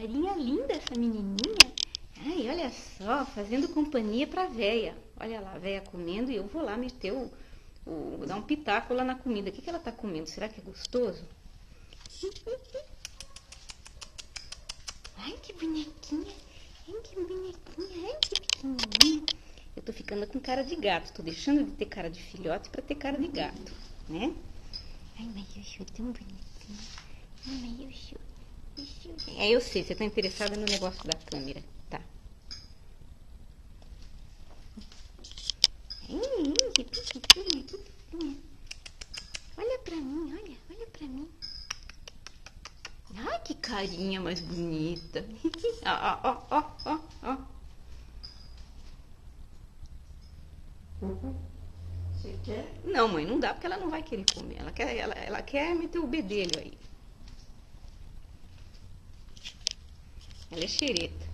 carinha linda essa menininha. Ai, olha só, fazendo companhia pra véia. Olha lá, a véia comendo e eu vou lá meter dar um pitaco lá na comida. O que ela tá comendo? Será que é gostoso? Ai, que bonequinha. Ai, que bonequinha. Ai, que pequenininha. Eu tô ficando com cara de gato. Tô deixando de ter cara de filhote pra ter cara de gato, né? Ai, mas eu sou tão bonitinha. Ai, mas eu sou... É, eu sei, você tá interessada no negócio da câmera. Tá. Ai, que pequenininha, que pequenininha. Olha pra mim, olha pra mim. Ai, que carinha mais bonita. Ó, ó, ó, ó, ó. Você quer? Não, mãe, não dá porque ela não vai querer comer. Ela quer meter o bedelho aí. Ela é xereta.